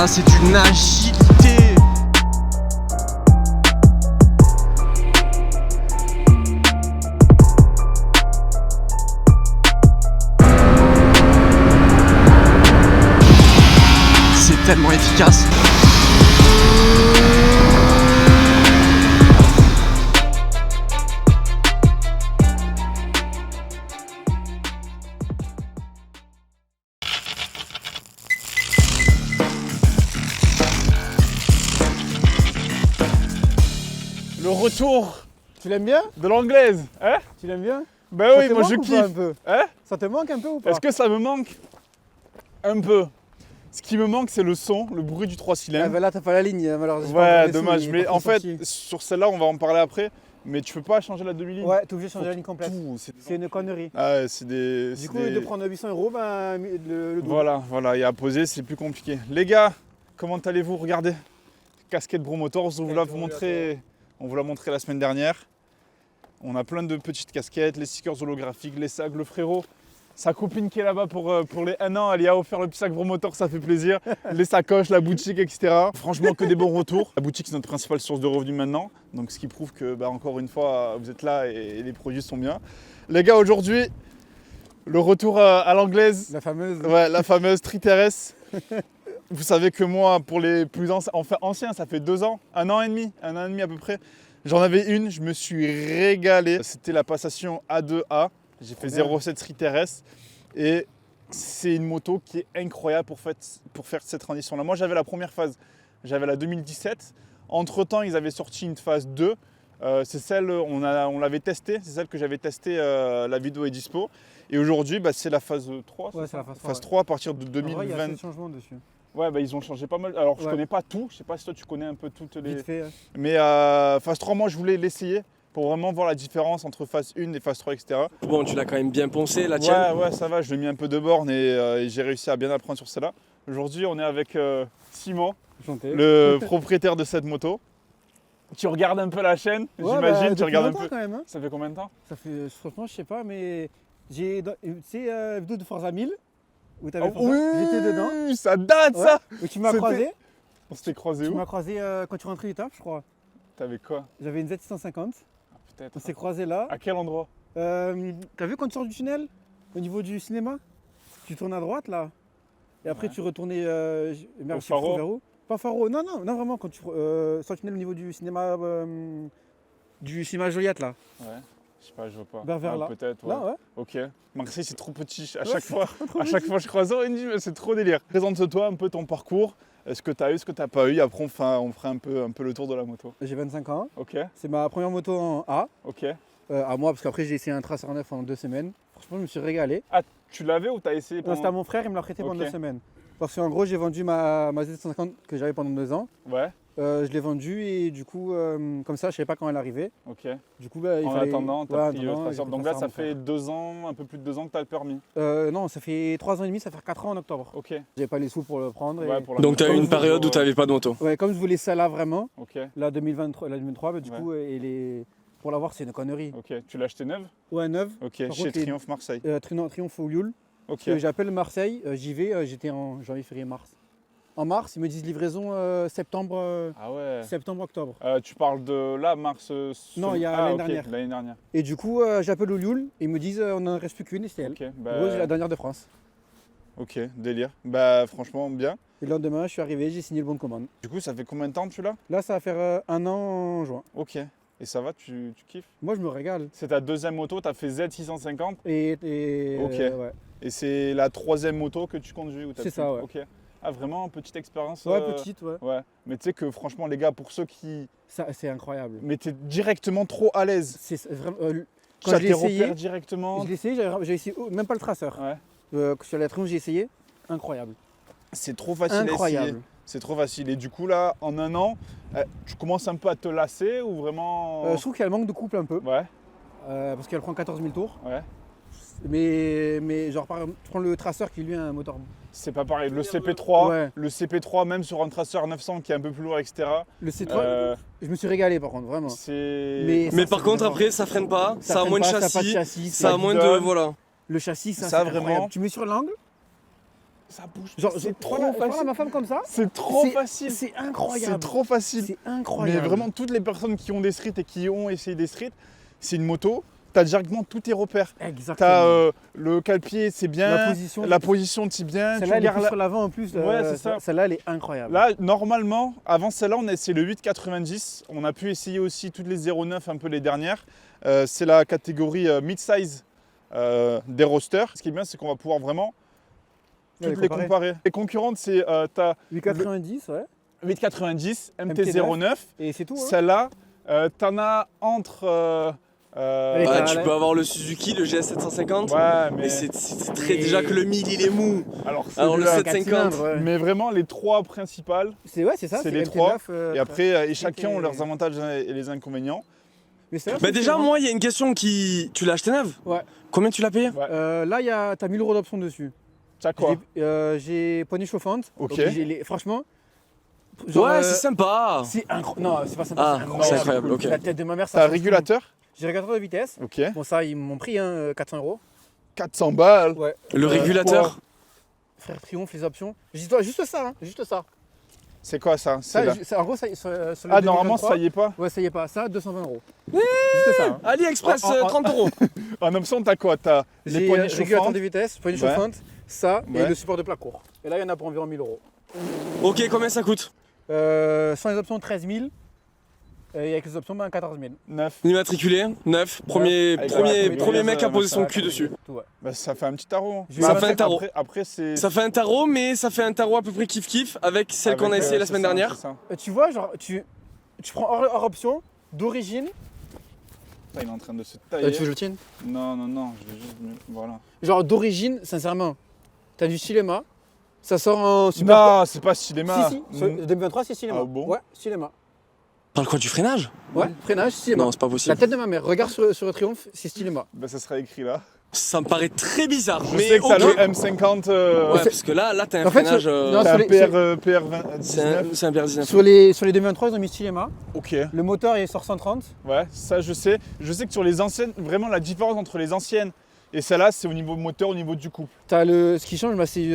ça c'est d'une agilité. C'est tellement efficace. Le retour Tu l'aimes bien? de l'anglaise, hein? Tu l'aimes bien? Ben Ça oui, te moi manque je ou pas kiffe. un peu? Hein? Ça te manque un peu ou pas? Est-ce que ça me manque? Un peu. Ce qui me manque, c'est le son, le bruit du 3 Ah cylindres. bah là t'as pas la ligne malheureusement. Ouais, dommage. Mais en fait, sur celle-là, on va en parler après. Mais tu peux pas changer la demi-ligne. Ouais, t'es obligé de Faut changer la ligne complète. tout, C'est une connerie. Ah ouais, c'est des. Du c'est coup, des- de prendre 800 €, ben, le double. Voilà, et à poser, c'est plus compliqué. Les gars, comment allez-vous? Regardez. Casquette Bromotor, on vous l'a montré la semaine dernière. On a plein de petites casquettes, les stickers holographiques, les sacs. Le frérot, sa copine qui est là-bas pour les 1 an, elle y a offert le petit sac Bromotor, ça fait plaisir. Les sacoches, la boutique, etc. Franchement, que des bons retours. La boutique, c'est notre principale source de revenus maintenant. Donc, ce qui prouve que, encore une fois, vous êtes là et les produits sont bien. Les gars, aujourd'hui, le retour à l'anglaise. La fameuse. Ouais, la fameuse Street RS. Vous savez que moi, pour les plus anciens, ça fait 2 ans, 1 an et demi à peu près. J'en avais une, je me suis régalé. C'était la Passation A2A. J'ai fait 0,7 Street RS. Et c'est une moto qui est incroyable pour faire cette transition-là. Moi, j'avais la première phase, j'avais la 2017. Entre-temps, ils avaient sorti une phase 2. C'est celle, on l'avait testée, c'est celle que j'avais testée, la vidéo est dispo. Et aujourd'hui, c'est la phase 3. Ouais, c'est la phase 3. Phase 3 à partir de En vrai, il y a 2020. assez de changements dessus. Ouais, ils ont changé pas mal. Alors, je Ouais. connais pas tout. Je sais pas si toi, tu connais un peu toutes les. Vite fait. Mais phase 3, moi, je voulais l'essayer pour vraiment voir la différence entre phase 1 et phase 3, etc. Bon, tu l'as quand même bien poncé la tienne. Ouais, ça va. Je lui ai mis un peu de borne et j'ai réussi à bien apprendre sur celle-là. Aujourd'hui, on est avec Simon, Enchanté. le propriétaire de cette moto. Tu regardes un peu la chaîne, Ouais, j'imagine. Tu depuis regardes un longtemps peu. quand même. Hein. Ça fait combien de temps? Ça fait, franchement, je sais pas, mais j'ai. Tu sais, vidéo de Forza 1000 où t'avais Oh, oui, j'étais dedans. Ça date, Ouais. ça. Où tu m'as C'était- croisé. On s'était croisés Tu où? m'as croisé quand tu rentrais du taf, je crois. T'avais quoi? J'avais une Z650. Peut-être. On s'est croisé là. À quel endroit? T'as vu quand tu sors du tunnel, au niveau du cinéma, tu tournes à droite là, et après Ouais. tu retournais Au Faro. vers où? Pas Faro, non, vraiment quand tu sors du tunnel au niveau du cinéma Joliette là. Ouais. Je sais pas, je vois pas. Vers là. Peut-être, ouais. Là, ouais. Ok. Marseille, c'est trop petit. À Ouais, chaque c'est fois, trop à chaque petit. fois, je croise un, il me dit, mais c'est trop délire. Présente-toi un peu ton parcours. Ce que tu as eu, ce que tu n'as pas eu. Après, on fera un peu le tour de la moto. J'ai 25 ans, Ok, c'est ma première moto en A, ok. à moi parce qu'après j'ai essayé un Tracer 9 en 2 semaines. Franchement, je me suis régalé. Ah, tu l'avais ou tu as essayé Non, pendant... c'était à mon frère, il me l'a prêté pendant Ok. 2 semaines. Parce qu'en gros, j'ai vendu ma Z150 que j'avais pendant 2 ans. Ouais, Je l'ai vendue et du coup, comme ça, je savais pas quand elle arrivait. ok. Du coup, il En fallait... attendant, tu Ouais, as en pris attendant, Tracer. j'ai pris Donc le là, Tracer à ça mon frère. fait 2 ans, un peu plus de 2 ans que tu as le permis. Non, ça fait 3 ans et demi, ça fait 4 ans en octobre. Ok. J'avais pas les sous pour le prendre. Ouais, Et... pour la Donc, tu as eu moto, une période où tu ouais. n'avais pas de moto. Ouais, comme je voulais ça là vraiment, Ok, la 2023, bah, du Ouais. coup, pour l'avoir, c'est une connerie. ok. Tu l'as acheté neuve? Ouais, neuve. Ok, Par chez contre, les- Triomphe Marseille. Triomphe au Lioul. Ok. J'appelle Marseille, j'y vais, j'étais en janvier, février, mars. En mars, ils me disent livraison septembre, Ah ouais. octobre. Tu parles de là, mars Non, il y a ah, l'année ok, dernière. l'année dernière. Et du coup, j'appelle au Lioul, et ils me disent on n'en reste plus qu'une et c'est elle. Ok, En gros, j'ai la dernière de France. ok, délire. Bah franchement bien. Et le lendemain, je suis arrivé, j'ai signé le bon de commande. Du coup, ça fait combien de temps que tu l'as? Là, ça va faire 1 an en juin. Ok. Et ça va, tu kiffes? Moi, je me régale. C'est ta deuxième moto, tu as fait Z650 Et Ok. ouais. et c'est la troisième moto que tu conduis ou t'as C'est pu- ça, ouais. Ok. Ah vraiment, petite expérience. Ouais, petite, ouais. Ouais. Mais tu sais que franchement, les gars, pour ceux qui Ça, c'est incroyable. mettaient directement trop à l'aise, C'est vraiment. Quand tu as je l'ai tes essayé, repères directement. j'ai essayé, même pas le traceur. Ouais. Sur la Triumph, j'ai essayé. Incroyable. C'est trop facile à essayer. Incroyable. C'est trop facile. Et du coup, là, en 1 an, tu commences un peu à te lasser ou vraiment. Je trouve qu'elle manque de couple un peu. Ouais, Parce qu'elle prend 14 000 tours. ouais. Mais genre, je prends le traceur qui lui a un moteur. C'est pas pareil. Le CP3, Ouais. le CP3, même sur un traceur 900 qui est un peu plus lourd, etc. Le C3, euh, je me suis régalé par contre, vraiment. c'est. Mais- Mais Ça, par c'est contre, vraiment- après, ça freine pas. Ça a freine moins de pas, ça a pas châssis. châssis. Ça a c'est- moins de. guidonne. Voilà. Le châssis, Ça, c'est vraiment. incroyable. Tu mets sur l'angle, Ça bouge. Genre, c'est trop prends facile. ma femme comme ça. C'est trop facile. C'est incroyable. C'est trop facile. C'est incroyable. Mais vraiment, toutes les personnes qui ont des streets et qui ont essayé des streets, c'est une moto. Tu as directement tous tes repères. Tu Exactement. as le cale-pied, c'est bien. La position. position, c'est bien. Celle-là, elle est gardes plus sur l'avant en plus. Ouais, c'est ça. Celle-là, elle est incroyable. Là, normalement, avant celle-là, on a essayé le 890. On a pu essayer aussi toutes les 09, un peu les dernières. C'est la catégorie mid-size des rosters. Ce qui est bien, c'est qu'on va pouvoir vraiment toutes les comparer. Les concurrentes, c'est tu as 890, ouais. 890, MT-09. Et c'est tout. Hein. Celle-là, tu en as entre. Bah, tu peux avoir le Suzuki, le GS750. Ouais, mais c'est très déjà que le 1000 il est mou. alors le celui-là, 750. Ouais. mais vraiment les trois principales. C'est ça. C'est les MT9, trois. Et après, et chacun ont MT. leurs avantages et les inconvénients. Mais c'est vrai, Bah c'est déjà, sûr, hein. moi, il y a une question qui. Tu l'as acheté neuve? Ouais. Combien tu l'as payé? Là, t'as 1000 € d'options dessus. T'as quoi? J'ai poignée chauffante. Ok. Donc, franchement. genre, Ouais, c'est sympa. c'est incroyable. Non, c'est pas sympa. Ah, c'est incroyable, ok. La tête de ma mère, ça. T'as un change tout. régulateur? J'ai régulateur de vitesse. Ok. Bon, ça, ils m'ont pris 400 €. 400 balles. Ouais. Le régulateur. Frère Triomphe, les options. Juste ça, hein. Juste ça. C'est quoi ça? Ça, là. en gros, ça, sur le Ah, normalement, 2023, ça y est pas. Ouais, ça y est pas. Ça, 220 €. Juste ça. Hein. AliExpress, En- 30 €. En option, t'as quoi? T'as les J'ai poignées régulateur chauffantes. de vitesse, poignée Ouais. chauffante, ça et Ouais. le support de plat court. Et là, il y en a pour environ 1000 €. Ok, combien ça coûte? Sans les options, 13 000. Et avec les options, 14 000. 9. Immatriculé, 9. Premier Avec mec à poser son ça, cul dessus. Tout, ouais. Bah, ça fait un petit tarot. Je vais Ça mettre fait un tarot. Après, c'est. Ça fait un tarot, mais ça fait un tarot à peu près kiff-kiff avec celle qu'on a avec, essayé la c'est semaine ça, dernière. c'est ça. Tu vois, genre, tu prends hors option, d'origine. Putain, il est en train de se Tu tailler. veux que je le tienne? Non, je vais juste. Voilà. Genre, d'origine, sincèrement, t'as du Stilema. Ça sort en super. Non, c'est pas cinéma. Si, sur 2023, c'est Stilema. Ah bon? Ouais, Stilema. Parle quoi du freinage? Ouais, freinage, Stilema. Non, c'est pas La possible. tête de ma mère, regarde sur le Triomphe, c'est Stilema. Bah, ça sera écrit là. Ça me paraît très bizarre. Je mais sais que t'as ok. le M50. Ouais, parce que là t'as un En fait, freinage. non, T'as un sur les- PR19. C'est un PR19. Sur les 2023, ils ont mis Stilema. Ok. Le moteur est sur 130. Ouais, ça je sais. Je sais que sur les anciennes, vraiment la différence entre les anciennes et celle-là, c'est au niveau moteur, au niveau du couple. T'as ce qui change, bah, c'est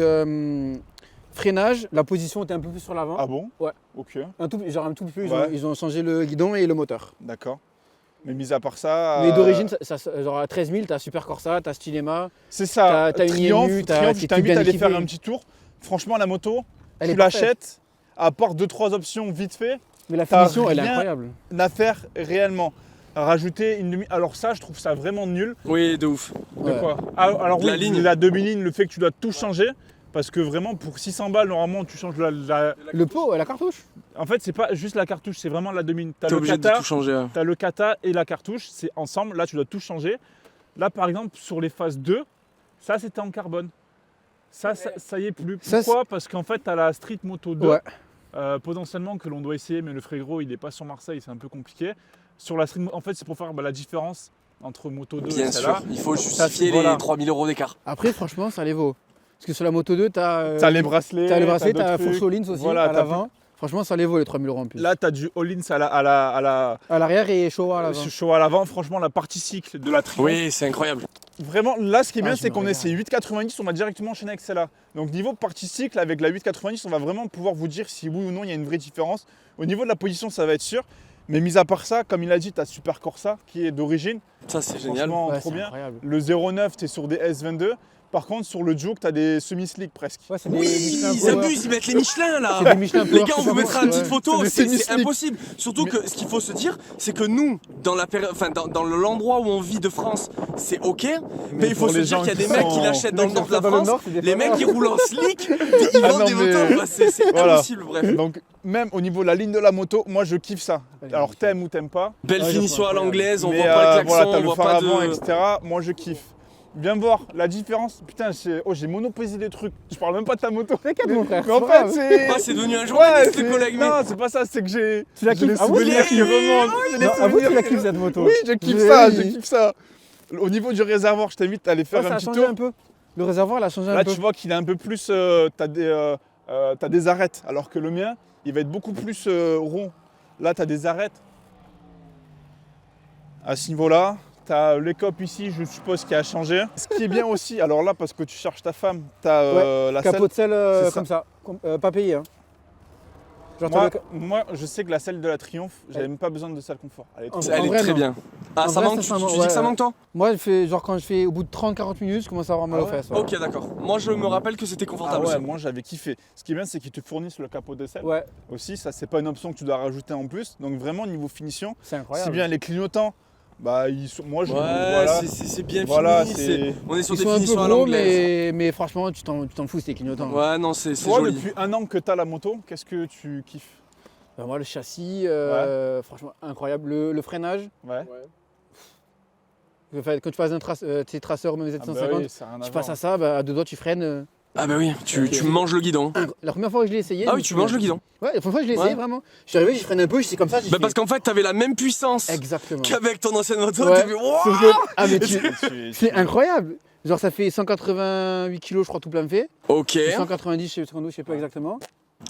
freinage. La position était un peu plus sur l'avant. Ah bon? Ouais. Ok, Un tout petit peu. Ouais. Ils ont changé le guidon et le moteur. d'accord. Mais mis à part ça. Mais d'origine, genre à 13 000, t'as Super Corsa, t'as Stilema. c'est ça. t'as une Triomphe, IMU, t'as- Triomphe, c'est je tout t'invite bien à aller équipé. faire un petit tour. Franchement, la moto, Elle tu est parfaite. l'achètes, à part 2-3 options vite fait, Mais la t'as finition, elle est rien. incroyable. d'affaire réellement. Rajouter une demi. Alors ça, je trouve ça vraiment nul. Oui, de ouf. De Ouais. quoi? Ah, alors La oui, ligne. la demi-ligne, le fait que tu dois tout changer. Parce que vraiment, pour 600 balles, normalement, tu changes Le pot, la cartouche. En fait, c'est pas juste la cartouche, c'est vraiment la demi-ligne. T'as T'es le obligé de kata, tout changer. Ouais. t'as le kata et la cartouche, c'est ensemble. Là, tu dois tout changer. Là, par exemple, sur les phases 2, ça, c'était en carbone. Ça y est plus. Ça, Pourquoi? Parce qu'en fait, t'as la Street Moto 2, Ouais. potentiellement, que l'on doit essayer, mais le frérot, il n'est pas sur Marseille, c'est un peu compliqué. Sur la Street, en fait, c'est pour faire la différence entre Moto 2 Bien et sûr, celle-là. il faut justifier voilà. les 3000 € d'écart. Après, franchement, ça les vaut. Parce que sur la Moto 2, t'as T'as les bracelets, t'as t'as d'autres Fourche trucs. Hollins aussi Voilà, à t'as l'avant. Franchement, ça les vaut les 3 000 € en plus. Là, t'as du All-in à À l'arrière et Showa à l'avant. chaud à l'avant. Franchement, la partie cycle de la Triumph. Oui, c'est incroyable. Vraiment, là, ce qui est bien, je c'est me qu'on régale. essaie 890, on va directement enchaîner avec celle-là. Donc, niveau partie cycle, avec la 890, on va vraiment pouvoir vous dire si oui ou non il y a une vraie différence. Au niveau de la position, ça va être sûr. Mais mis à part ça, comme il a dit, tu as Super Corsa qui est d'origine. Ça, c'est génial. Franchement, Ouais, trop c'est bien. incroyable. Le 09, tu es sur des S22. Par contre, sur le Juke, tu as des semi-slick presque. Ouais, c'est des Oui, Michelin ils Power. abusent, ils mettent les Michelin là. C'est des Michelin Les Power gars, on vous Super mettra une Box, petite ouais. photo, C'est des c'est semi-slick. impossible. Surtout Mais- que ce qu'il faut se dire, c'est que nous, dans la période, enfin dans l'endroit où on vit de France, c'est ok. Mais il faut pour se les dire gens qu'il y a des qui mecs sont- qui l'achètent dans le nord de la Dans le France. nord, c'est des Les mecs Power. qui roulent en slick, ils Ah vendent non, des mais- motos. Quoi. C'est Voilà. impossible, bref. Donc, même au niveau de la ligne de la moto, moi je kiffe ça. Ouais, Alors, nickel. t'aimes ou t'aimes pas. Belle Ouais, finition à incroyable. l'anglaise, on Mais, voit pas le klaxon, voilà, t'as on le voit phare pas avant, de. etc. Moi je kiffe. Viens voir la différence. Putain, j'ai monopolisé des trucs. Je parle même pas de ta moto. T'inquiète, mon frère. Mais en c'est pas fait, grave. c'est. Ah, c'est devenu un journaliste, le collègue. mais- Non, c'est pas ça, c'est que j'ai. Tu la j'ai les kiffes. Ah oui, souvenirs tu qui la- remontent. J'ai les Non, avoue, souvenirs tu la qui- kiffes cette moto. Oui, je kiffe Oui, ça, oui. je kiffe ça. Au niveau du réservoir, je t'invite à aller faire Ouais, ça un a petit changé tour. un peu. Le réservoir, il a changé Là, un peu. tu vois qu'il est un peu plus. T'as des arêtes, alors que le mien, il va être beaucoup plus rond. Là, t'as des arêtes. À ce niveau-là, t'as l'écope ici, je suppose, qui a changé. Ce qui est bien aussi, alors là, parce que tu cherches ta femme, t'as la Capot selle. de selle c'est ça. comme ça, pas payé. Hein. Genre, Moi, je sais que la selle de la Triumph, j'avais même pas besoin de selle confort. Elle est trop En Elle est vrai, très non. bien. Ah, En ça vrai, manque, tu sincèrement, dis que ça ouais. manque toi? Moi, quand je fais au bout de 30-40 minutes, je commence à avoir mal Ah aux ouais. fesses. Ouais. Ok, d'accord. Moi, je me rappelle que c'était Ah confortable ouais, aussi. moi j'avais kiffé. Ce qui est bien, c'est qu'ils te fournissent le capot de selle. Ouais, Aussi, ça c'est pas une option que tu dois rajouter en plus. Donc vraiment niveau finition, c'est si incroyable. bien les clignotants, bah moi je Ouais, voilà. c'est bien Voilà, fini. c'est- On est sur Ils des sont un peu finitions à gros, l'anglaise. mais franchement, tu t'en fous, ces clignotants. Ouais, non, c'est Toi, joli. depuis un an que t'as la moto, qu'est-ce que tu kiffes? Ben, moi, le châssis, franchement, incroyable. Le freinage, Ouais. quand tu passes tes traceurs, même les Ah bah 750, oui, ça a rien à tu voir. passes à ça, bah, à deux doigts, tu freines. Ah bah oui, tu manges le guidon. La première fois que je l'ai essayé. Ah je oui, me tu souviens. manges le guidon. Ouais, la première fois que je l'ai essayé, Ouais. vraiment. Je suis arrivé, j'ai freiné un peu, j'étais comme ça. Bah parce qu'en fait, t'avais la même puissance Exactement. qu'avec ton ancienne moto. Ouais. T'as fait Wouah. Sauf que- Ah, mais Tu- c'est incroyable. Genre, ça fait 188 kilos, je crois, tout plein fait. Ok. Ou 190, je sais pas exactement.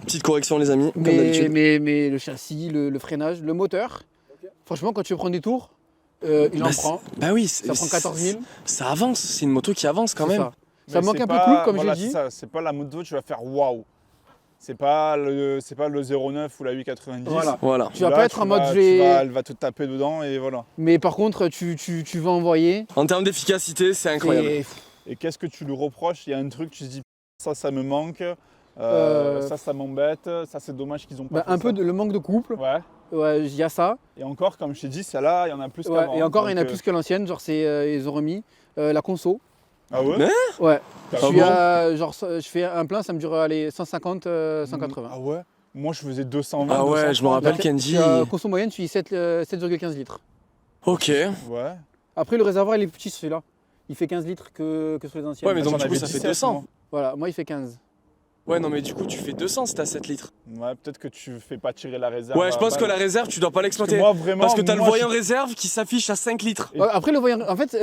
Petite correction, les amis, comme Mais, d'habitude. mais le châssis, le freinage, le moteur, franchement, quand tu veux prendre des tours, il en Bah, prend. Bah oui, Ça prend 14 000. Ça avance, c'est une moto qui avance quand c'est même. Ça, Mais ça manque c'est un peu pas- cool, comme voilà, j'ai dit. c'est ça, c'est pas la moto, tu vas faire waouh. C'est pas le 09 ou la 890. Voilà. Voilà. Tu vas Là, pas être en mode elle va te taper dedans et voilà. Mais par contre, tu vas envoyer. En termes d'efficacité, c'est incroyable. Et- Et qu'est-ce que tu lui reproches? Il y a un truc, tu te dis ça me manque, ça m'embête, ça c'est dommage qu'ils ont pas bah, fait un peu ça. le manque de couple. Ouais. Ouais, il y a ça. Et encore, comme je t'ai dit, celle-là, il y en a plus Ouais, qu'avant. et encore, il y en a Donc, plus que l'ancienne. Genre, ils ont remis la conso. Ah ouais? Mais- Ouais. Ah Je suis bon à, genre, je fais un plein, ça me dure allez, 150, 180. Ah ouais? Moi, je faisais 220. Ah ouais, je me rappelle La- Kenji. Conso moyenne, je suis 7,15 litres. Ok. Ouais. Après, le réservoir, il est petit celui-là. Il fait 15 litres que sur les anciennes. Ouais, mais donc J'en du coup, avais ça fait 17, 200. moi. Voilà, moi, il fait 15. Ouais, non, mais du coup, tu fais 200 si t'as 7 litres. Ouais, peut-être que tu fais pas tirer la réserve. Ouais, je à pense que balle. la réserve, tu dois pas Parce que l'exploiter. moi, vraiment. Parce que t'as le moi, voyant réserve qui s'affiche à 5 litres. Et- Ouais, après, le voyant. En fait,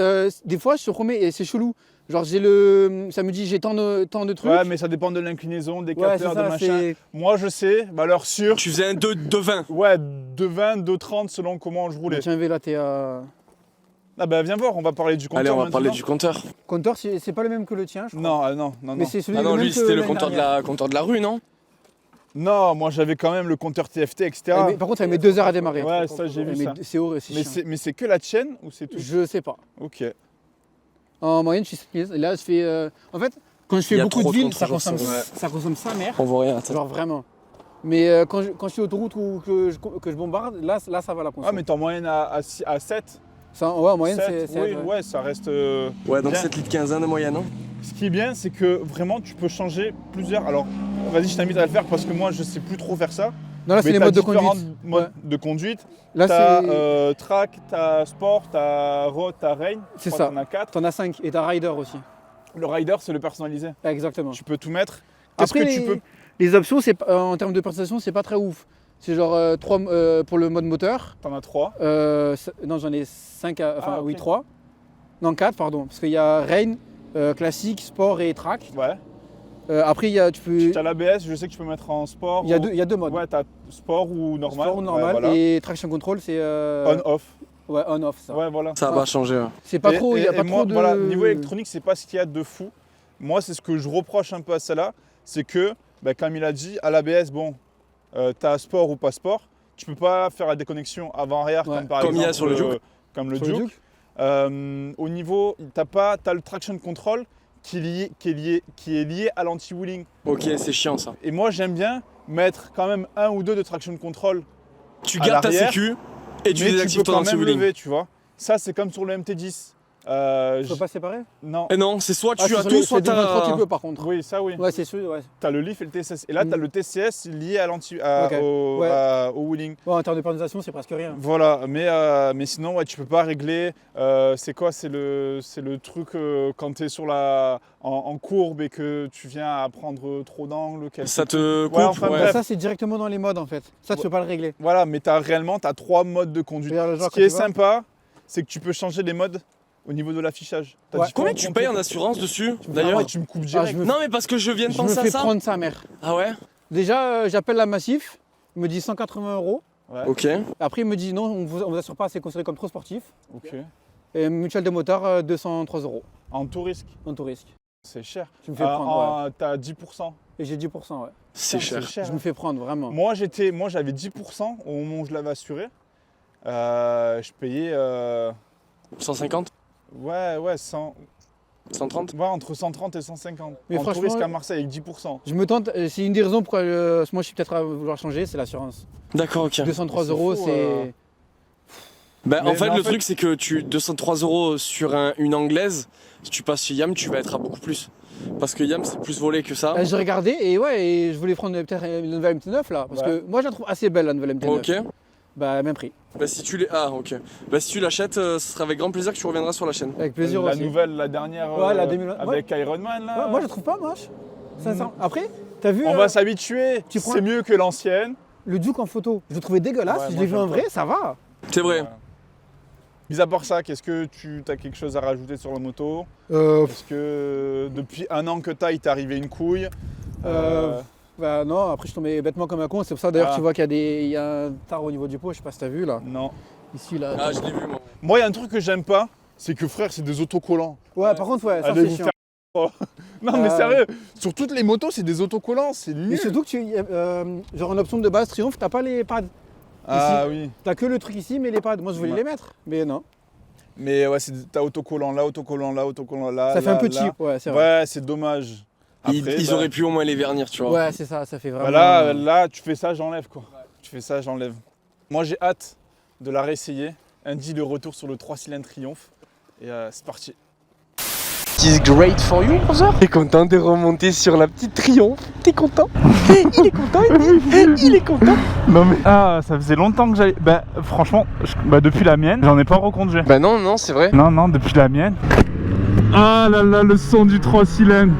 des fois, je te promets, et c'est chelou. Genre, ça me dit, j'ai tant de trucs. Ouais, mais ça dépend de l'inclinaison, des Ouais, capteurs, c'est de ça, machin. c'est. Moi, je sais, valeur sûre. Tu faisais un 2 20. Ouais, de 20, de 30 selon comment je roulais. Tiens, là, t'es à. Ah bah viens voir, on va parler du compteur. Allez, on va maintenant. parler du compteur. Compteur, c'est pas le même que le tien, je crois. Non, non, non, Mais non. c'est celui Ah non, même lui, que c'était le l'année compteur de la rue, non? Non, moi j'avais quand même le compteur TFT, etc. Par contre, elle met 2 heures à démarrer. Ouais, ça j'ai Elle vu met ça. C'est horrible, c'est chiant. Mais c'est que la tienne ou c'est tout? Je sais pas. Ok. En moyenne, je suis 7 000. Là, je fais. En fait, quand je Il fais y a beaucoup trop de de villes, ça contre-jours, consomme, ouais. ça consomme sa mère. On voit rien. Attends. Genre vraiment. Mais quand je suis autoroute ou que je bombarde, là, ça va la consomme. Ah, mais t'es en moyenne à 7? Ça, ouais, en moyenne, 7, c'est. oui, ouais, ça reste. Ouais, donc bien. 7 litres 15 de moyenne, non? Ce qui est bien, c'est que vraiment tu peux changer plusieurs. Alors, vas-y, je t'invite à le faire parce que moi je sais plus trop faire ça. Non, là, c'est Mais les t'as modes de différents conduite. modes Ouais. de conduite. Là, T'as c'est. track, t'as sport, t'as road, t'as rain. C'est Je crois ça. que T'en as 4. T'en as 5 et t'as rider aussi. Le rider, c'est le personnalisé. Exactement. Tu peux tout mettre. Qu'est-ce Après, que tu peux. les options, en termes de prestation, c'est pas très ouf. C'est genre 3 pour le mode moteur. T'en as 3. Non, j'en ai 5, enfin Ah, ok. oui, 3. Non, 4, pardon. Parce qu'il y a rain, classique, sport et track. Ouais. Après, tu peux. T'as l'ABS, je sais que tu peux mettre en sport. Il y a deux modes. Ouais, t'as sport ou normal. Sport ou normal. Ouais, voilà. Et traction control, c'est. On-off. Ouais, on-off, ça. Ouais, voilà. Ça va changer. Ouais. C'est pas trop. Il y a pas moi, trop de. voilà, niveau électronique, c'est pas ce qu'il y a de fou. Moi, c'est ce que je reproche un peu à celle-là. C'est que, bah, comme il a dit, à l'ABS, bon, t'as sport ou pas sport. Tu peux pas faire la déconnexion avant-arrière Ouais. comme par Comme il y a exemple sur le Duke. Comme le Sur le Duke. Duke. Au niveau, t'as le traction control qui est lié à l'anti-wheeling. Ok, c'est chiant ça. Et moi, j'aime bien mettre quand même 1 ou 2 de traction control, Tu À gardes ta l'arrière, sécu et tu mais tu désactives peux ton quand même anti-wheeling. lever, tu vois. Ça, c'est comme sur le MT10. Tu peux pas séparer. Non. Et non, c'est soit tu Ah, as sur tout, les- soit c'est du 23, t'as. tu peux par contre. Oui, ça oui. Ouais, c'est sûr, ouais. T'as le Leaf et le TCS. Et là, t'as le TCS lié à Ok. au, Ouais. au wheeling. Ouais, en termes de personnalisation, c'est presque rien. Voilà, mais sinon, ouais, tu peux pas régler. C'est quoi? C'est le truc quand tu es en courbe et que tu viens à prendre trop d'angle. Ça te coupe. Ouais, enfin, ouais. bref. Ça, c'est directement dans les modes en fait. Ça, tu peux pas le régler. Voilà, mais réellement, tu as 3 modes de conduite. Regarde le Ce genre qui que est tu vois. sympa, c'est que tu peux changer les modes au niveau de l'affichage. T'as Ouais. différents Combien tu contours. payes en assurance dessus Ah d'ailleurs? ouais, tu me coupes direct. je me- Non, mais parce que je viens de Je me penser à fais ça. prendre sa mère. Ah ouais? Déjà, j'appelle la Massif. Il me dit 180 €. Ouais. Ok. Après, il me dit non, on vous assure pas, c'est considéré comme trop sportif. Ok. Et mutuelle de motard, 203 € En tout risque. en tout risque. C'est cher. Je me fais prendre, ouais. T'as 10%. Et j'ai 10%, ouais. C'est cher. Je me fais prendre, vraiment. Moi, j'avais 10% au moment où je l'avais assuré. Je payais 150 ouais, 100, 130 ouais, entre 130 et 150. Mais en franchement, touriste à Marseille avec 10%. Je me tente, c'est une des raisons pourquoi moi je suis peut-être à vouloir changer, c'est l'assurance. D'accord, ok. 203 C'est €, fou, c'est. Bah, Mais en fait, en le fait- truc, c'est que 203 € sur une anglaise, si tu passes chez Yam, tu vas être à beaucoup plus. Parce que Yam, c'est plus volé que ça. J'ai regardé et ouais, et je voulais prendre peut-être la nouvelle MT9 là, parce Ouais. que moi je la trouve assez belle la nouvelle MT9. Ok. Bah, même prix. Bah, si tu ok. Bah, si tu l'achètes, ce sera avec grand plaisir que tu reviendras sur la chaîne. Avec plaisir La aussi. nouvelle, la dernière, Ouais, la 2020, avec Iron Man là. Ouais, moi je la trouve pas moche. Sincèrement. Après, t'as vu On va s'habituer. tu prends- C'est mieux que l'ancienne. le Duke en photo, je le trouvais dégueulasse, Ouais, je moi, l'ai vu en j'aime vrai, pas. ça va. C'est vrai. Mis à part ça, qu'est-ce que tu as quelque chose à rajouter sur la moto? Est-ce que depuis un an que t'as, il t'est arrivé une couille? Bah non, après je tombais bêtement comme un con, c'est pour ça d'ailleurs Ah. tu vois qu'il y a un tard au niveau du pot, je sais pas si t'as vu là. Non. Ici là. Ah, je l'ai vu, moi. Moi, il y a un truc que j'aime pas, c'est que frère, c'est des autocollants. Ouais, par contre, ouais, ça Allez c'est vous chiant. faire. Non, mais Euh. sérieux, sur toutes les motos, c'est des autocollants, c'est Mais nul. surtout que genre en option de base Triumph, t'as pas les pads. Ah oui. T'as que le truc ici, mais les pads. Moi je voulais Ouais. les mettre, mais non. Mais ouais, t'as autocollant là, autocollant là, autocollant là. Ça fait un là, peu là. cheap, ouais, c'est vrai. Ouais, c'est dommage. Ils Après, ils bah, auraient pu au moins les vernir, tu vois. Ouais, c'est ça, ça fait vraiment. bah là, tu fais ça, j'enlève quoi. Tu fais ça, j'enlève. Moi, j'ai hâte de la réessayer. Indy, le retour sur le 3 cylindres Triumph. Et c'est parti. It's great for you, brother. T'es content de remonter sur la petite Triomphe? T'es content? Il est content, il est content. Non mais ça faisait longtemps que j'avais. Bah franchement, depuis la mienne, j'en ai pas reconduit. Bah non, c'est vrai. Non, depuis la mienne. Ah là là, le son du 3 cylindres.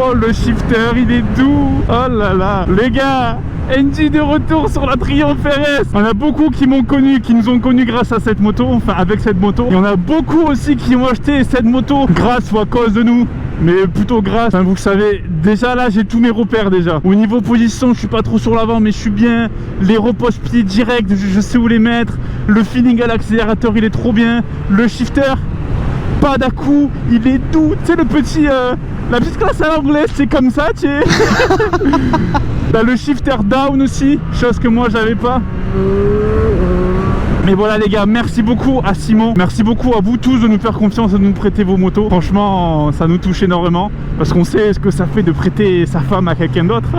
Oh le shifter, il est doux. Oh là là, les gars. Andy de retour sur la Triumph RS. On a beaucoup qui m'ont connu, qui nous ont connus grâce à cette moto, enfin avec cette moto. Et on a beaucoup aussi qui ont acheté cette moto grâce ou à cause de nous. Mais plutôt grâce, enfin, vous savez, déjà là j'ai tous mes repères déjà. Au niveau position, je suis pas trop sur l'avant mais je suis bien. Les repose-pieds directs, je sais où les mettre. Le feeling à l'accélérateur il est trop bien. Le shifter, pas d'à-coup, il est doux. Tu sais le petit, la petite classe à l'anglaise, c'est comme ça, tu sais. T'as le shifter down aussi, chose que moi j'avais pas. Mais voilà les gars, merci beaucoup à Simon, merci beaucoup à vous tous de nous faire confiance et de nous prêter vos motos. Franchement, ça nous touche énormément parce qu'on sait ce que ça fait de prêter sa femme à quelqu'un d'autre.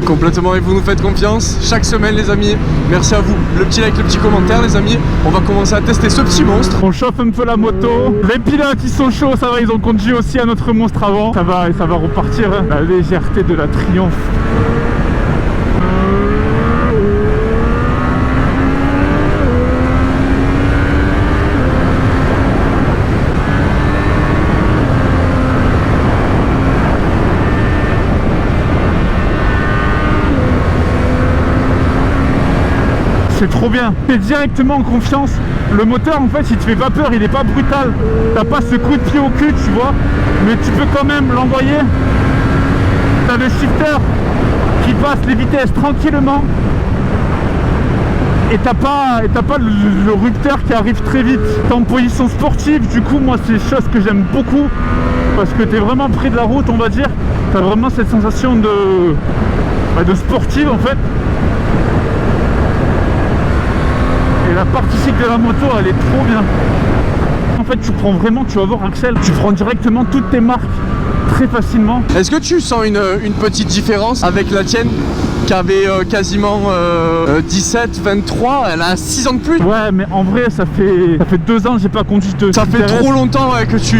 Complètement, et vous nous faites confiance chaque semaine, les amis. Merci à vous. Le petit like, le petit commentaire, les amis. On va commencer à tester ce petit monstre. On chauffe un peu la moto. Les pilotes ils sont chauds, ça va, ils ont conduit aussi à notre monstre avant. Ça va repartir, hein. La légèreté de la Triumph. C'est trop bien, t'es directement en confiance. Le moteur en fait il te fait pas peur, il est pas brutal. T'as pas ce coup de pied au cul, tu vois, mais tu peux quand même l'envoyer. T'as le shifter qui passe les vitesses tranquillement. Et t'as pas le rupteur qui arrive très vite. T'es en position sportive, du coup moi c'est une chose que j'aime beaucoup. Parce que t'es vraiment près de la route on va dire. T'as vraiment cette sensation de sportive en fait. Et la partie cycle de la moto elle est trop bien. En fait tu prends vraiment, tu vas voir Axel, tu prends directement toutes tes marques très facilement. Est-ce que tu sens une petite différence avec la tienne qui avait quasiment 17, 23, elle a 6 ans de plus? Ouais mais en vrai ça fait 2 ans que j'ai pas conduit de Ça fait Shifter S. trop longtemps ouais, que tu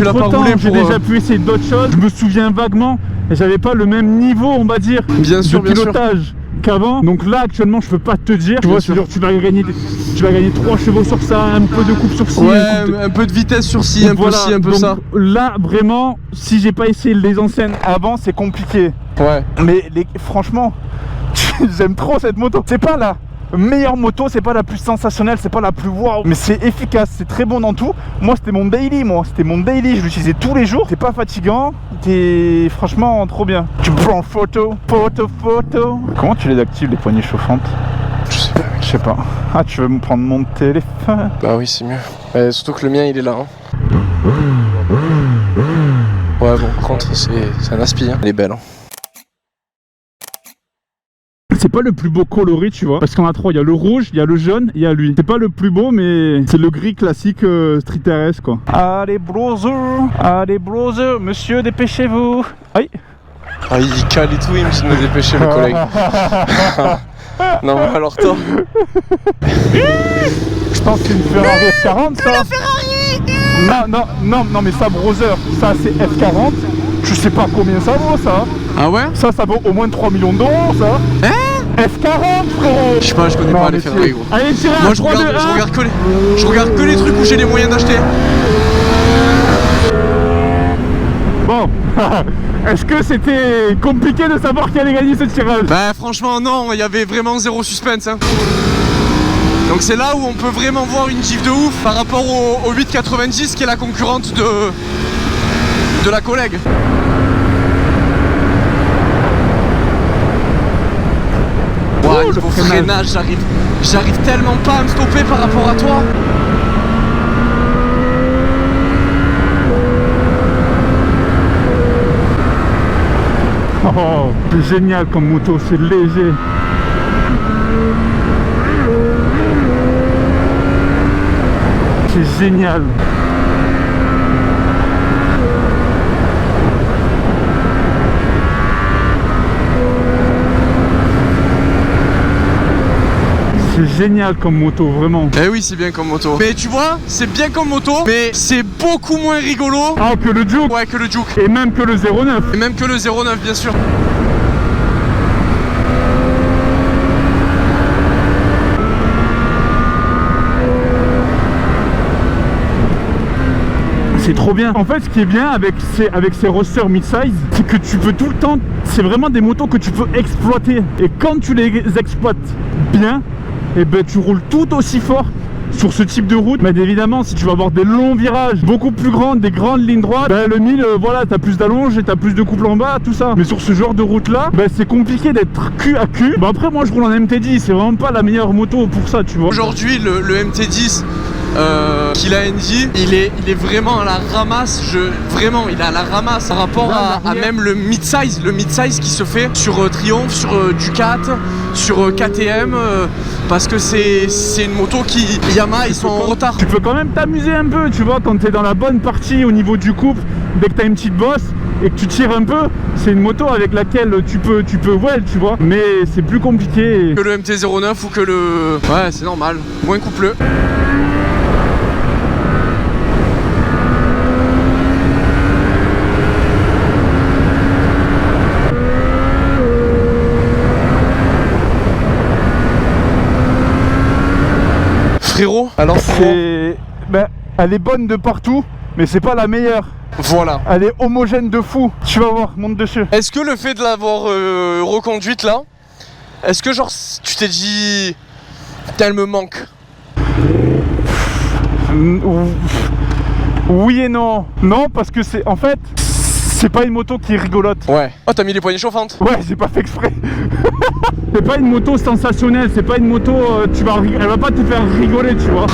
l'as pas entre-temps, roulé j'ai pour... déjà pu essayer d'autres choses. Je me souviens vaguement et j'avais pas le même niveau on va dire Bien sûr, de bien sûr. pilotage qu'avant. Donc là actuellement je peux pas te dire. Tu vois, sûr. tu vas gagner 3 chevaux sur ça, un peu de coupe sur ci, Ouais, un un peu de vitesse sur ci, un peu voilà, ci, un peu donc ça. là vraiment, si j'ai pas essayé les anciennes avant, c'est compliqué. Ouais. Mais franchement, j'aime trop cette moto. C'est pas la meilleure moto, c'est pas la plus sensationnelle, c'est pas la plus waouh, mais c'est efficace, c'est très bon dans tout. Moi c'était mon daily, je l'utilisais tous les jours. C'est pas fatigant, t'es franchement trop bien. Tu prends photo. Comment tu les actives les poignées chauffantes? Je sais pas mec. sais pas. Ah, tu veux me prendre mon téléphone? Bah oui, c'est mieux. Surtout que le mien, il est là. Hein. Ouais, bon, par contre, c'est un aspi. Hein. Elle est belle. Hein. C'est pas le plus beau coloris, tu vois, parce qu'on a trois, il y a le rouge, il y a le jaune, il y a lui. C'est pas le plus beau, mais c'est le gris classique Street RS, quoi. Allez, brother, monsieur, dépêchez-vous. Aïe. Ah, il cale et tout, il me dit de me dépêcher, le collègue. Non, mais alors toi. Je pense que c'est une Ferrari F40, ça. La Ferrari. Non, mais ça, brother, ça c'est F40. Je sais pas combien ça vaut, ça. Ah ouais? Ça vaut au moins 3 millions d'euros, ça. Hein? F40, frérot. Je sais pas, je connais pas les Ferrari, gros. Allez, tirez. Moi, je regarde que les trucs où j'ai les moyens d'acheter. Bon, est-ce que c'était compliqué de savoir qui allait gagner ce tirage? Bah franchement non, il y avait vraiment zéro suspense hein. Donc c'est là où on peut vraiment voir une diff de ouf par rapport au 890 qui est la concurrente de la collègue. Wow, niveau freinage, j'arrive tellement pas à me stopper par rapport à toi. Oh, c'est génial comme moto, c'est léger. C'est génial. C'est génial comme moto, vraiment. Eh oui, c'est bien comme moto. Mais tu vois, c'est bien comme moto, mais c'est beaucoup moins rigolo. Ah, que le Juke. Ouais, que le Juke. Et même que le 09. Et même que le 09, bien sûr. C'est trop bien. En fait, ce qui est bien avec ces rosters mid-size, c'est que tu peux tout le temps, c'est vraiment des motos que tu peux exploiter. Et quand tu les exploites bien, et ben tu roules tout aussi fort sur ce type de route. Mais évidemment, si tu vas avoir des longs virages beaucoup plus grands, des grandes lignes droites, ben le 1000, voilà, t'as plus d'allonge et t'as plus de couple en bas, tout ça. Mais sur ce genre de route là, ben c'est compliqué d'être cul à cul. Ben après, moi je roule en MT10, c'est vraiment pas la meilleure moto pour ça, tu vois. Aujourd'hui, le MT10 qu'il a ND, il est vraiment à la ramasse. Vraiment, il est à la ramasse par rapport à même le mid-size qui se fait sur Triumph, sur Ducat, sur KTM, parce que c'est une moto qui Yamaha ils sont en retard. Tu peux quand même t'amuser un peu, tu vois, quand t'es dans la bonne partie au niveau du couple, dès que t'as une petite bosse et que tu tires un peu, c'est une moto avec laquelle tu peux well, tu vois, mais c'est plus compliqué. Que le MT-09 ou que le... Ouais, c'est normal, moins coupleux. Frérot, alors c'est... Ben, elle est bonne de partout, mais c'est pas la meilleure. Voilà. Elle est homogène de fou. Tu vas voir, monte dessus. Est-ce que le fait de l'avoir reconduite là, est-ce que genre tu t'es dit... Elle me manque? Oui et non. Non, parce que c'est... En fait... C'est pas une moto qui est rigolote. Ouais. Oh, t'as mis les poignées chauffantes? Ouais, j'ai pas fait exprès. C'est pas une moto sensationnelle, c'est pas une moto, elle va pas te faire rigoler, tu vois.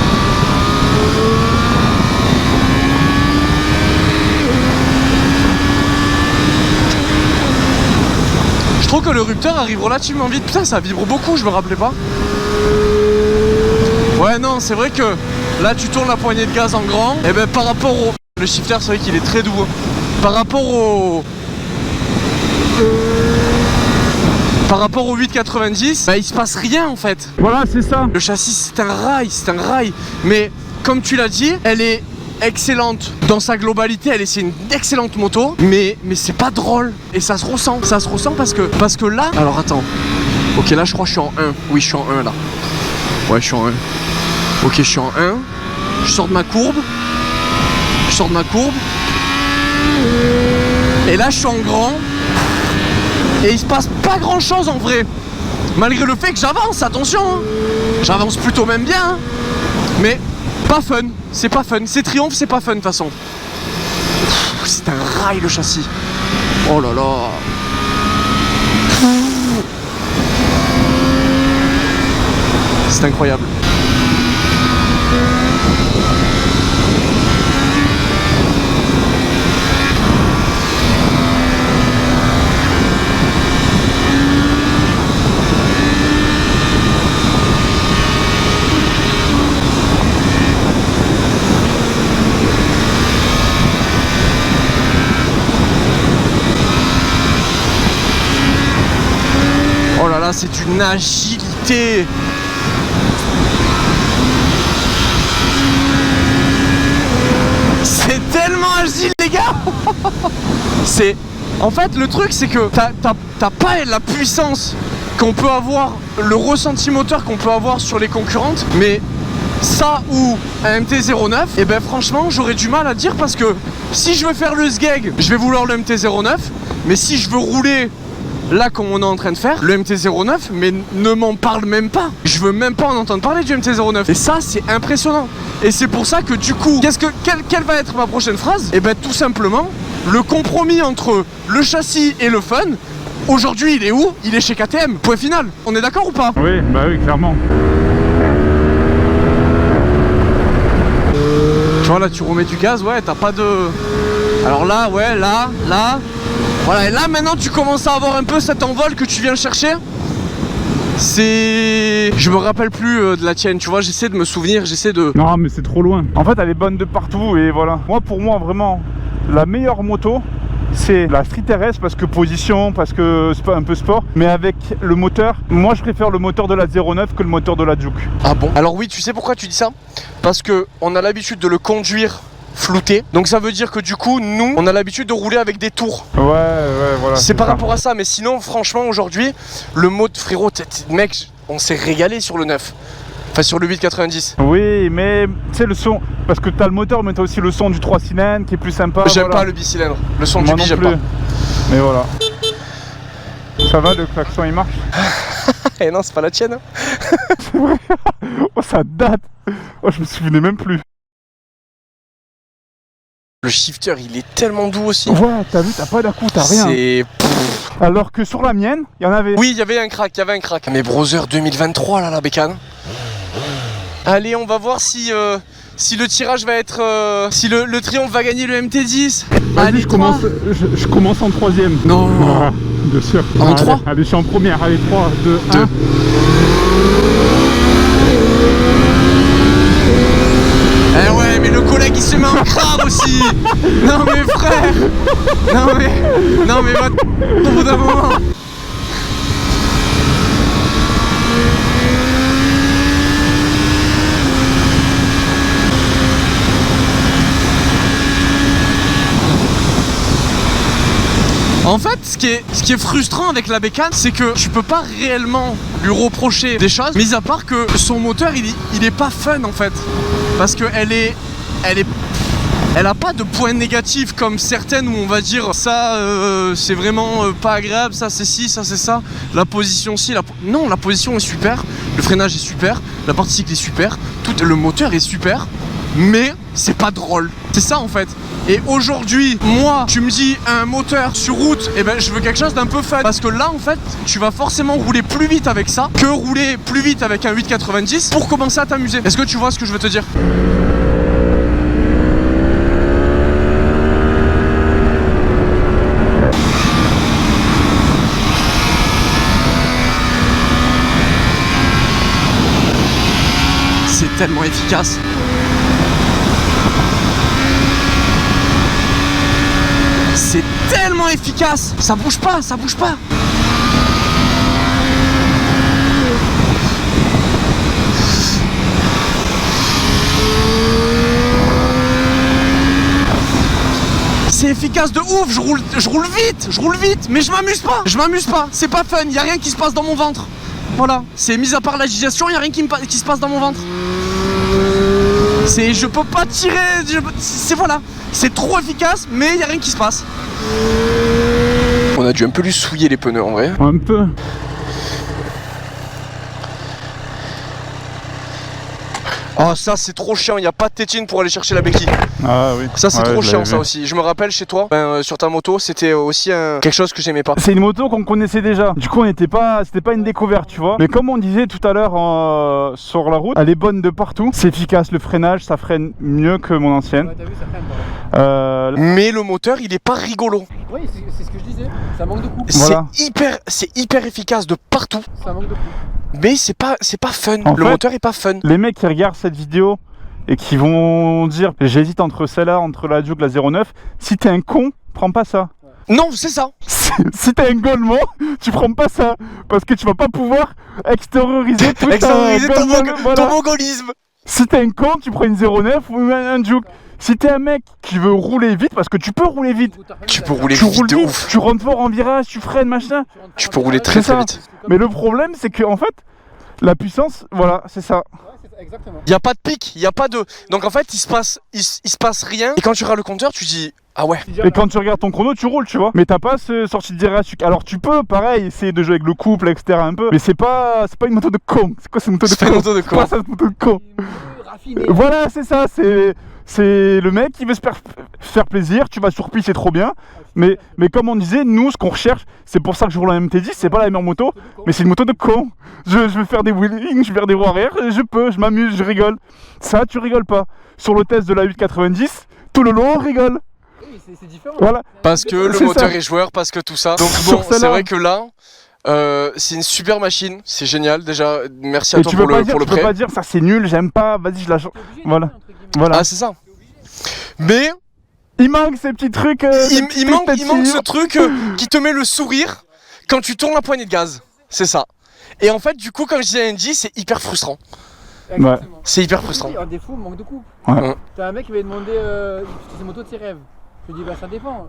Je trouve que le rupteur arrive relativement vite. Putain, ça vibre beaucoup, je me rappelais pas. Ouais, non, c'est vrai que là, tu tournes la poignée de gaz en grand. Et ben, par rapport au... Le shifter, c'est vrai qu'il est très doux. Par rapport au 890, bah, il se passe rien en fait. Voilà, c'est ça. Le châssis c'est un rail. Mais comme tu l'as dit, elle est excellente dans sa globalité, c'est une excellente moto, mais c'est pas drôle. Et ça se ressent parce que là... Alors attends, ok là je crois que je suis en 1. Oui je suis en 1 là. Ouais je suis en 1. Ok je suis en 1. Je sors de ma courbe. Et là je suis en grand. Et il se passe pas grand chose en vrai. Malgré le fait que j'avance, attention hein. J'avance plutôt même bien hein. Mais pas fun, c'est pas fun. C'est Triumph, c'est pas fun de toute façon. C'est un rail le châssis. Oh là là. C'est incroyable. Oh là là, c'est une agilité. C'est tellement agile, les gars. C'est... En fait, le truc, c'est que t'as pas la puissance qu'on peut avoir, le ressenti moteur qu'on peut avoir sur les concurrentes, mais ça ou un MT-09, et ben franchement, j'aurais du mal à dire parce que si je veux faire le SGEG, je vais vouloir le MT-09, mais si je veux rouler là, comme on est en train de faire, le MT-09, mais ne m'en parle même pas. Je veux même pas en entendre parler du MT-09. Et ça, c'est impressionnant. Et c'est pour ça que du coup, quelle va être ma prochaine phrase? Et ben tout simplement, le compromis entre le châssis et le fun, aujourd'hui, il est où? Il est chez KTM. Point final. On est d'accord ou pas? Oui, bah oui, clairement. Tu vois, là, tu remets du gaz, ouais, t'as pas de... Alors là, ouais, là... Voilà, et là maintenant tu commences à avoir un peu cet envol que tu viens chercher. C'est... Je me rappelle plus de la tienne, tu vois, j'essaie de me souvenir, j'essaie de... Non, mais c'est trop loin. En fait, elle est bonne de partout et voilà. Moi, pour moi, vraiment, la meilleure moto, c'est la Street RS parce que position, parce que c'est un peu sport. Mais avec le moteur, moi, je préfère le moteur de la 09 que le moteur de la Juke. Ah bon? Alors oui, tu sais pourquoi tu dis ça? Parce que on a l'habitude de le conduire flouté, donc ça veut dire que du coup nous on a l'habitude de rouler avec des tours. Ouais voilà. C'est par rapport à ça, mais sinon franchement aujourd'hui le mode frérot, mec, on s'est régalé sur le 9. Enfin sur le 890. Oui, mais tu sais le son, parce que t'as le moteur mais t'as aussi le son du 3 cylindres qui est plus sympa. J'aime voilà. pas le bicylindre, le son Moi du bi non j'aime plus. pas. Mais voilà. Ça va, le klaxon il marche? Eh non, c'est pas la tienne. C'est vrai. Oh, ça date. Oh, je me souvenais même plus. Le shifter il est tellement doux aussi. Ouais, t'as vu, t'as pas d'un coup, t'as rien. C'est... Alors que sur la mienne, il y en avait. Oui, il y avait un crack, Mais Brother 2023 là, la bécane. Allez, on va voir si le tirage va être... si le triomphe va gagner le MT10. Allez, je commence en troisième. Non. Ah, bien sûr. En 3 allez, je suis en première. Allez, 3, 2, 1. Eh ouais, mais le collègue il se met en crabe aussi. Non mais frère. Non mais va au bout d'un moment. En fait, ce qui est frustrant avec la bécane, c'est que tu peux pas réellement lui reprocher des choses, mis à part que son moteur, il est pas fun en fait. Parce que elle a pas de points négatifs comme certaines où on va dire ça c'est vraiment pas agréable, ça c'est ci, ça c'est ça. La position ci, non, la position est super, le freinage est super, la partie cycle est super, le moteur est super, mais c'est pas drôle. C'est ça en fait. Et aujourd'hui, moi, tu me dis un moteur sur route, et ben je veux quelque chose d'un peu fun. Parce que là, en fait, tu vas forcément rouler plus vite avec ça que rouler plus vite avec un 890 pour commencer à t'amuser. Est-ce que tu vois ce que je veux te dire? C'est tellement efficace. C'est tellement efficace. Ça bouge pas, ça bouge pas. C'est efficace de ouf, je roule vite, mais je m'amuse pas, c'est pas fun, y a rien qui se passe dans mon ventre. Voilà, c'est mis à part l'agitation, y a rien qui se passe dans mon ventre. Je peux pas tirer, voilà, c'est trop efficace, mais y a rien qui se passe. On a dû un peu lui souiller les pneus en vrai. Un peu. Oh ça c'est trop chiant, il n'y a pas de tétine pour aller chercher la béquille. Ah oui. Ça c'est Ouais, trop je chiant l'avais ça vu. aussi. Je me rappelle chez toi, sur ta moto, c'était aussi quelque chose que j'aimais pas. C'est une moto qu'on connaissait déjà. Du coup, c'était pas une découverte, tu vois. Mais comme on disait tout à l'heure sur la route, elle est bonne de partout. C'est efficace, le freinage, ça freine mieux que mon ancienne. Ouais, t'as vu, ça freine pas. Mais le moteur il est pas rigolo. Oui, c'est ce que je disais. Ça manque de couple. Voilà. C'est hyper efficace de partout. Ça manque de couple. Mais c'est pas fun. En Le fait, moteur est pas fun. Les mecs qui regardent cette vidéo et qui vont dire j'hésite entre celle-là, entre la Duke, la 09, si t'es un con, prends pas ça. Non, c'est ça. Si t'es un golemon, tu prends pas ça. Parce que tu vas pas pouvoir extérioriser tout Extérioriser ton voilà. mongolisme. Si t'es un con, tu prends une 09 ou un Duke. Si t'es un mec qui veut rouler vite, parce que tu peux rouler vite, Tu peux rouler tu vite roules de vite, ouf. tu rentres fort en virage, tu freines, machin. Tu peux rouler très C'est très ça. vite. Mais le problème, c'est que en fait, la puissance, voilà, c'est ça. Ouais, c'est ça, exactement. Il y a pas de pic, il y a pas de. Donc en fait, il se passe rien. Et quand tu regardes le compteur, tu dis ah ouais. Et quand tu regardes ton chrono, tu roules, tu vois. Mais t'as pas ce sortie de virage. Alors tu peux, pareil, essayer de jouer avec le couple, etc. un peu. Mais c'est pas une moto de con. C'est quoi cette moto de C'est con? pas une moto de con. C'est pas cette moto de con. Raffiné. Voilà, c'est ça. C'est le mec qui veut se faire plaisir. Tu vas sur piste, c'est trop bien. Mais comme on disait, nous, ce qu'on recherche, c'est pour ça que je roule en MT10. C'est pas la meilleure moto, mais c'est une moto de con. Je veux faire des wheelings, je veux faire des roues arrière. Je peux, je m'amuse, je rigole. Ça, tu rigoles pas. Sur le test de la 890, tout le long, on rigole. Oui, c'est différent. Voilà. Parce que le C'est moteur ça. est joueur, parce que tout ça. Donc Sur bon, celle-là. c'est vrai que là, c'est une super machine. C'est génial. Déjà, merci à Et toi tu pour peux pas le dire, pour le tu peux prêt. pas dire ça c'est nul, j'aime pas. Vas-y, je la change. Voilà. Voilà. Ah c'est ça. Mais Il manque ces petits trucs. il manque ce truc qui te met le sourire quand tu tournes la poignée de gaz. C'est ça. Et en fait, du coup, comme je disais à Andy, c'est hyper frustrant. Exactement. C'est hyper frustrant. Un défaut, manque de couple. Ouais. T'as un mec qui m'avait demandé ses motos de ses rêves. Je lui ai dit bah ça dépend.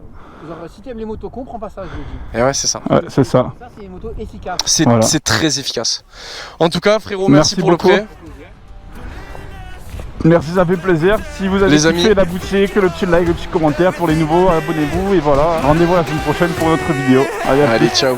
Genre si t'aimes les motos con, prends pas ça, je lui ai dit. Et ouais, c'est ça. Ouais, c'est ça. Ça c'est une moto efficace. C'est Voilà. c'est très efficace. En tout cas, frérot, merci pour beaucoup. le prêt. Merci, ça fait plaisir. Si vous avez Les amis. kiffé la boutique, le petit like, le petit commentaire pour les nouveaux, abonnez-vous et voilà. Rendez-vous la semaine prochaine pour notre vidéo. Allez, à plus. Allez, ciao.